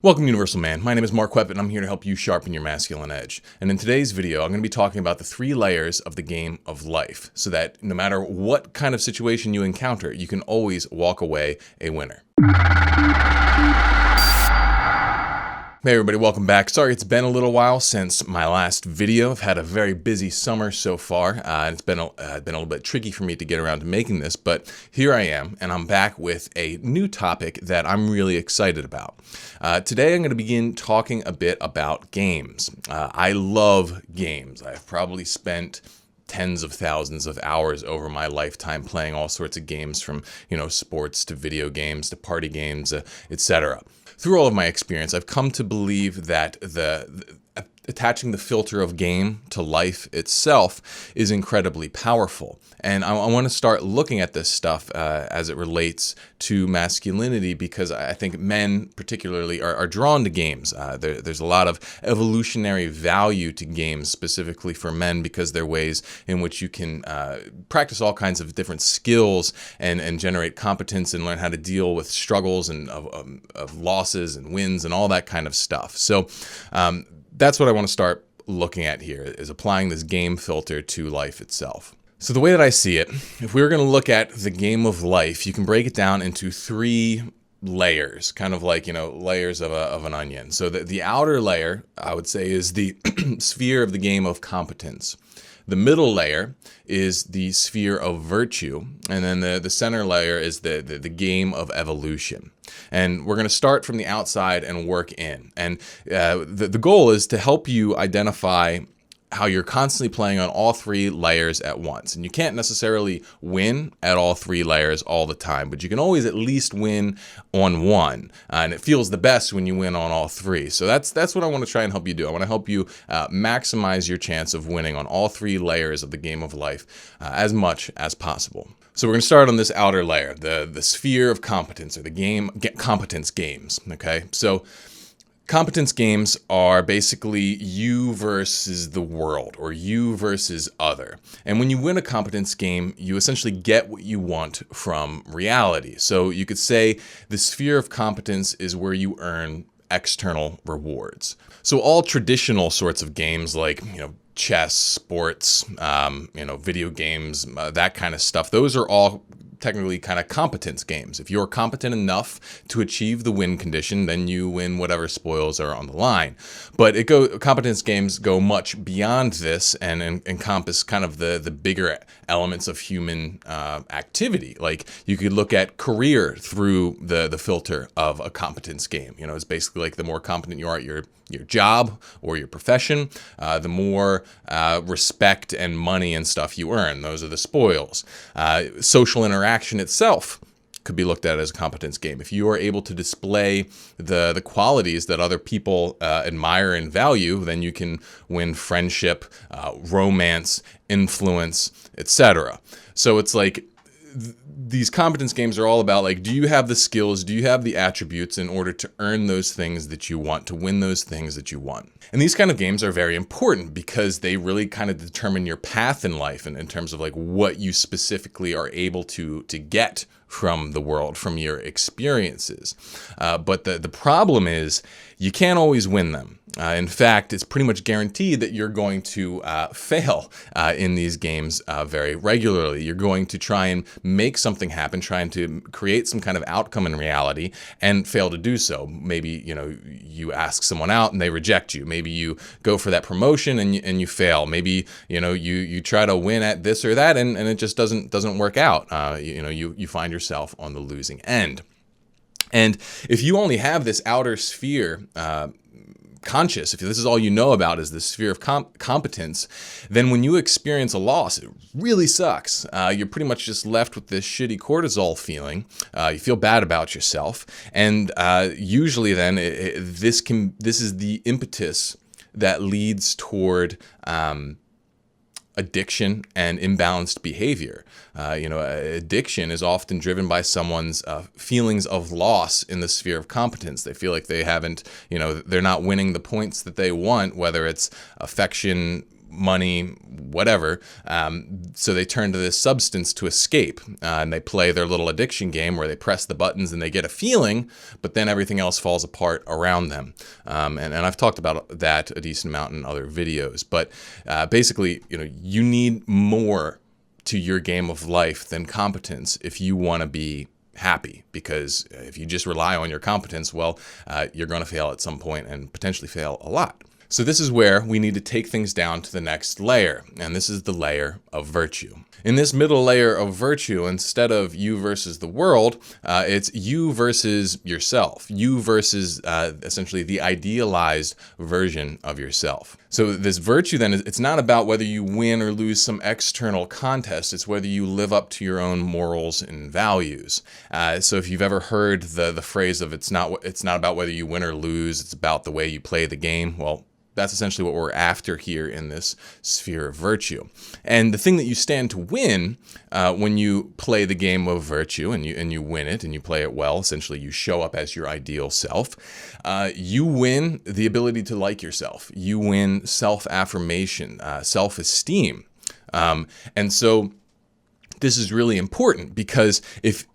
Welcome to Universal Man. My name is Mark Wepp and I'm here to help you sharpen your masculine edge. And in today's video, I'm going to be talking about the 3 layers of the game of life so that no matter what kind of situation you encounter, you can always walk away a winner. Hey everybody, welcome back. Sorry it's been a little while since my last video. I've had a very busy summer so far, and it's been a little bit tricky for me to get around to making this, but here I am, and I'm back with a new topic that I'm really excited about. Today I'm going to begin talking a bit about games. I love games. I've probably spent tens of thousands of hours over my lifetime playing all sorts of games from, sports to video games to party games, etc. Through all of my experience, I've come to believe that attaching the filter of game to life itself is incredibly powerful. And I want to start looking at this stuff as it relates to masculinity because I think men particularly are drawn to games. There's a lot of evolutionary value to games specifically for men because they're ways in which you can practice all kinds of different skills and generate competence and learn how to deal with struggles and of losses and wins and all that kind of stuff. So that's what I want to start looking at here, is applying this game filter to life itself. So the way that I see it, if we were going to look at the game of life, you can break it down into 3 layers, kind of like, layers of an onion. So the outer layer, I would say, is the sphere of the game of competence. The middle layer is the sphere of virtue, and then the center layer is the game of evolution. And we're going to start from the outside and work in. And the goal is to help you identify how you're constantly playing on all 3 layers at once. And you can't necessarily win at all 3 layers all the time, but you can always at least win on one. And it feels the best when you win on all 3. So that's what I want to try and help you do. I want to help you maximize your chance of winning on all 3 layers of the game of life as much as possible. So we're going to start on this outer layer, the sphere of competence, or the competence games. Okay, so competence games are basically you versus the world, or you versus other. And when you win a competence game, you essentially get what you want from reality. So you could say the sphere of competence is where you earn external rewards. So all traditional sorts of games like, chess, sports, video games, that kind of stuff, those are all technically kind of competence games. If you're competent enough to achieve the win condition, then you win whatever spoils are on the line. But competence games go much beyond this and encompass kind of the bigger elements of human activity. Like you could look at career through the filter of a competence game. It's basically like the more competent you are at your job or your profession, the more respect and money and stuff you earn. Those are the spoils. Social interaction itself could be looked at as a competence game. If you are able to display the qualities that other people admire and value, then you can win friendship, romance, influence, etc. So it's like these competence games are all about, like, do you have the skills, do you have the attributes in order to earn those things that you want, to win those things that you want? And these kind of games are very important because they really kind of determine your path in life in terms of like what you specifically are able to get from the world, from your experiences. But the problem is you can't always win them. In fact, it's pretty much guaranteed that you're going to fail in these games very regularly. You're going to try and make something happen, trying to create some kind of outcome in reality, and fail to do so. Maybe you ask someone out and they reject you. Maybe you go for that promotion and you fail. Maybe you try to win at this or that and it just doesn't work out. You find yourself on the losing end. And if you only have this outer sphere conscious, if this is all you know about is the sphere of competence, then when you experience a loss, it really sucks. You're pretty much just left with this shitty cortisol feeling. You feel bad about yourself, and usually then this is the impetus that leads toward addiction and imbalanced behavior. Addiction is often driven by someone's feelings of loss in the sphere of competence. They feel like they haven't, they're not winning the points that they want, whether it's affection, money, whatever. So they turn to this substance to escape, and they play their little addiction game where they press the buttons and they get a feeling, but then everything else falls apart around them. And I've talked about that a decent amount in other videos. But basically, you need more to your game of life than competence if you want to be happy, because if you just rely on your competence, well, you're going to fail at some point and potentially fail a lot. So this is where we need to take things down to the next layer, and this is the layer of virtue. In this middle layer of virtue, instead of you versus the world, it's you versus yourself. You versus essentially the idealized version of yourself. So this virtue then, it's not about whether you win or lose some external contest. It's whether you live up to your own morals and values. So if you've ever heard the phrase of it's not about whether you win or lose, it's about the way you play the game. Well, that's essentially what we're after here in this sphere of virtue. And the thing that you stand to win when you play the game of virtue and you win it and you play it well, essentially you show up as your ideal self, you win the ability to like yourself. You win self-affirmation, self-esteem. And so this is really important, because if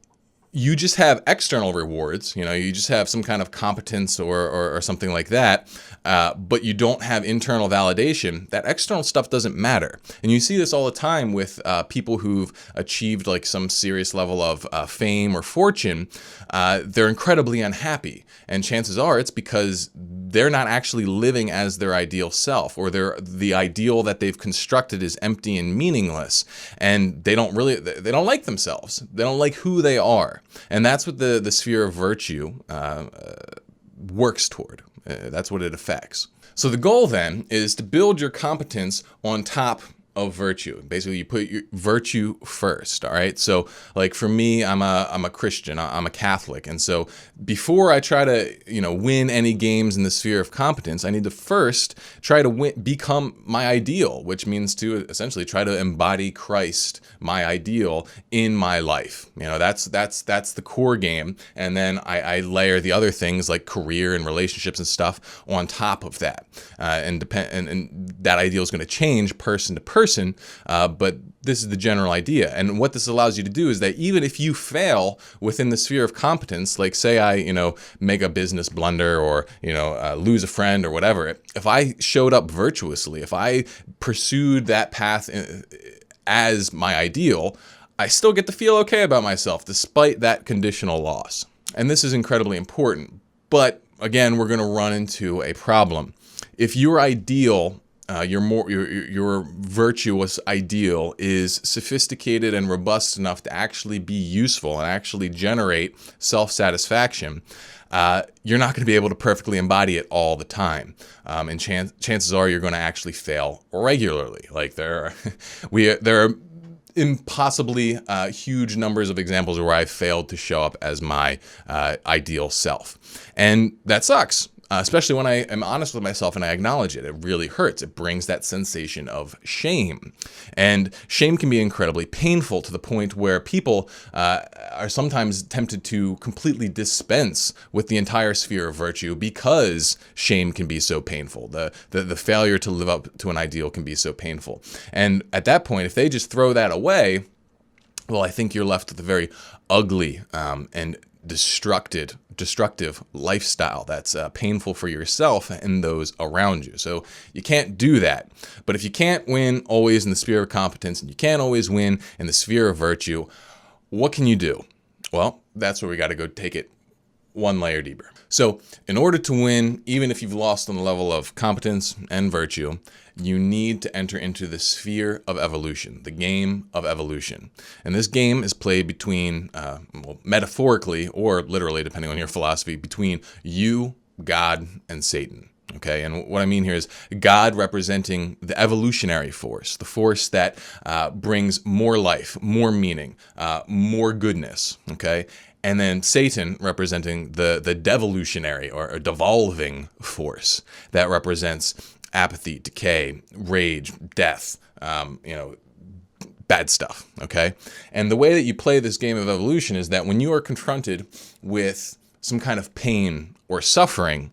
you just have external rewards, you just have some kind of competence or something like that, but you don't have internal validation, that external stuff doesn't matter. And you see this all the time with people who've achieved like some serious level of fame or fortune. They're incredibly unhappy. And chances are it's because they're not actually living as their ideal self, or the ideal that they've constructed is empty and meaningless. And they don't like themselves. They don't like who they are. And that's what the sphere of virtue works toward. That's what it affects. So the goal then is to build your competence on top of virtue. Basically, you put your virtue first. All right. So like for me, I'm a Christian. I'm a Catholic. And so before I try to, win any games in the sphere of competence, I need to first try to become my ideal, which means to essentially try to embody Christ, my ideal, in my life. That's the core game. And then I layer the other things like career and relationships and stuff on top of that. And that ideal is going to change person to person. But this is the general idea. And what this allows you to do is that even if you fail within the sphere of competence, like say I, make a business blunder or, lose a friend or whatever, if I showed up virtuously, if I pursued that path as my ideal, I still get to feel okay about myself despite that conditional loss. And this is incredibly important. But again, we're going to run into a problem. If your ideal your virtuous ideal is sophisticated and robust enough to actually be useful and actually generate self-satisfaction, you're not going to be able to perfectly embody it all the time. And chances are you're going to actually fail regularly. Like there are impossibly huge numbers of examples where I failed to show up as my ideal self. And that sucks. Especially when I am honest with myself and I acknowledge it. It really hurts. It brings that sensation of shame. And shame can be incredibly painful to the point where people are sometimes tempted to completely dispense with the entire sphere of virtue because shame can be so painful. The failure to live up to an ideal can be so painful. And at that point, if they just throw that away, well, I think you're left with a very ugly and destructive lifestyle that's painful for yourself and those around you. So you can't do that. But if you can't win always in the sphere of competence and you can't always win in the sphere of virtue, what can you do? Well, that's where we got to go take it one layer deeper. So in order to win, even if you've lost on the level of competence and virtue, you need to enter into the sphere of evolution, the game of evolution. And this game is played between, metaphorically or literally, depending on your philosophy, between you, God, and Satan. Okay, and what I mean here is God representing the evolutionary force, the force that brings more life, more meaning, more goodness. Okay, and then Satan representing the devolutionary or devolving force that represents apathy, decay, rage, death, bad stuff. Okay, and the way that you play this game of evolution is that when you are confronted with some kind of pain or suffering,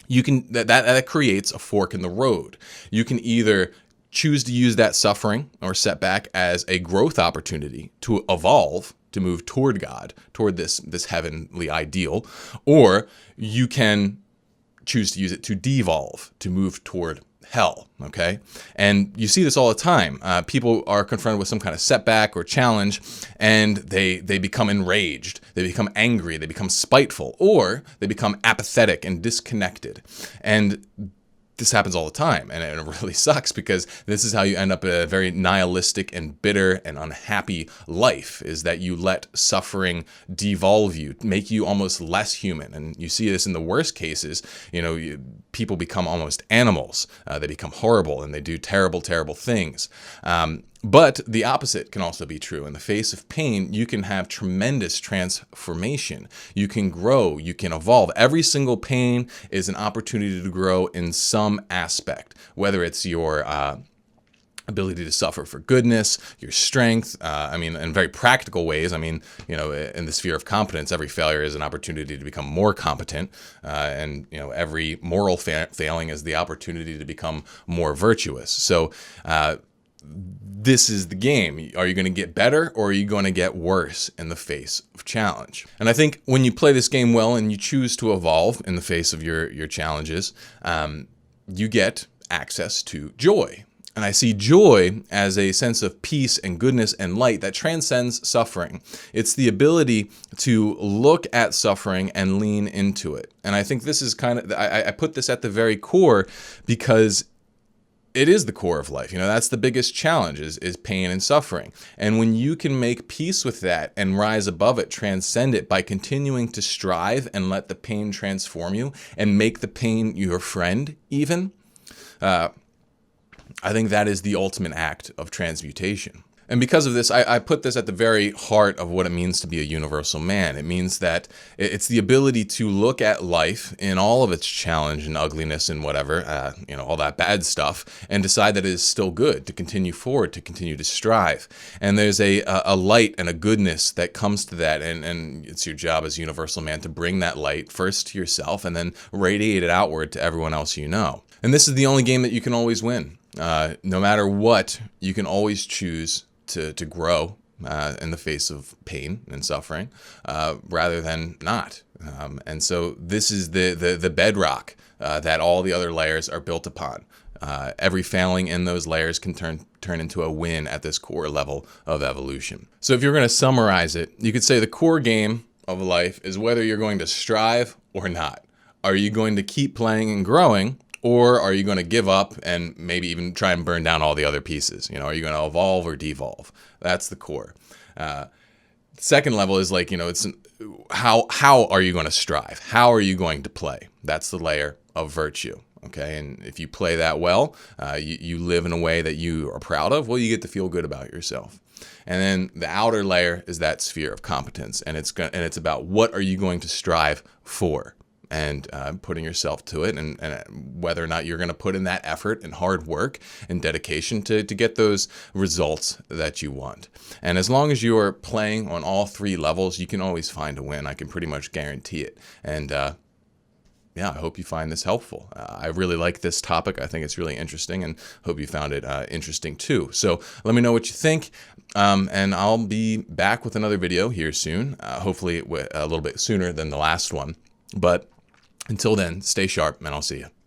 you can that creates a fork in the road. You can either choose to use that suffering or setback as a growth opportunity to evolve, to move toward God, toward this heavenly ideal, or you can choose to use it to devolve, to move toward hell, okay? And you see this all the time. People are confronted with some kind of setback or challenge, and they become enraged, they become angry, they become spiteful, or they become apathetic and disconnected. And this happens all the time, and it really sucks, because this is how you end up a very nihilistic and bitter and unhappy life, is that you let suffering devolve you, make you almost less human. And you see this in the worst cases. People become almost animals. They become horrible, and they do terrible, terrible things. But the opposite can also be true. In the face of pain, you can have tremendous transformation. You can grow, you can evolve. Every single pain is an opportunity to grow in some aspect, whether it's your ability to suffer for goodness, your strength, in very practical ways. In the sphere of competence, every failure is an opportunity to become more competent. Every moral failing is the opportunity to become more virtuous. So, this is the game. Are you going to get better, or are you going to get worse in the face of challenge? And I think when you play this game well and you choose to evolve in the face of your challenges, you get access to joy. And I see joy as a sense of peace and goodness and light that transcends suffering. It's the ability to look at suffering and lean into it. And I think this is I put this at the very core, because it is the core of life. That's the biggest challenge is pain and suffering. And when you can make peace with that and rise above it, transcend it by continuing to strive and let the pain transform you and make the pain your friend even, I think that is the ultimate act of transmutation. And because of this, I put this at the very heart of what it means to be a universal man. It means that it's the ability to look at life in all of its challenge and ugliness and whatever, all that bad stuff, and decide that it is still good, to continue forward, to continue to strive. And there's a light and a goodness that comes to that, and it's your job as a universal man to bring that light first to yourself and then radiate it outward to everyone else you know. And this is the only game that you can always win. No matter what, you can always choose to grow in the face of pain and suffering, rather than not. And so this is the bedrock that all the other layers are built upon. Every failing in those layers can turn into a win at this core level of evolution. So if you're going to summarize it, you could say the core game of life is whether you're going to strive or not. Are you going to keep playing and growing, or are you going to give up and maybe even try and burn down all the other pieces? Are you going to evolve or devolve? That's the core. Second level is it's how are you going to strive? How are you going to play? That's the layer of virtue. Okay, and if you play that well, you live in a way that you are proud of, well, you get to feel good about yourself. And then the outer layer is that sphere of competence, and it's about what are you going to strive for, and putting yourself to it, and whether or not you're going to put in that effort and hard work and dedication to get those results that you want. And as long as you are playing on all three levels, you can always find a win. I can pretty much guarantee it. And I hope you find this helpful. I really like this topic. I think it's really interesting, and hope you found it interesting too. So let me know what you think, and I'll be back with another video here soon, hopefully a little bit sooner than the last one. But until then, stay sharp, and I'll see you.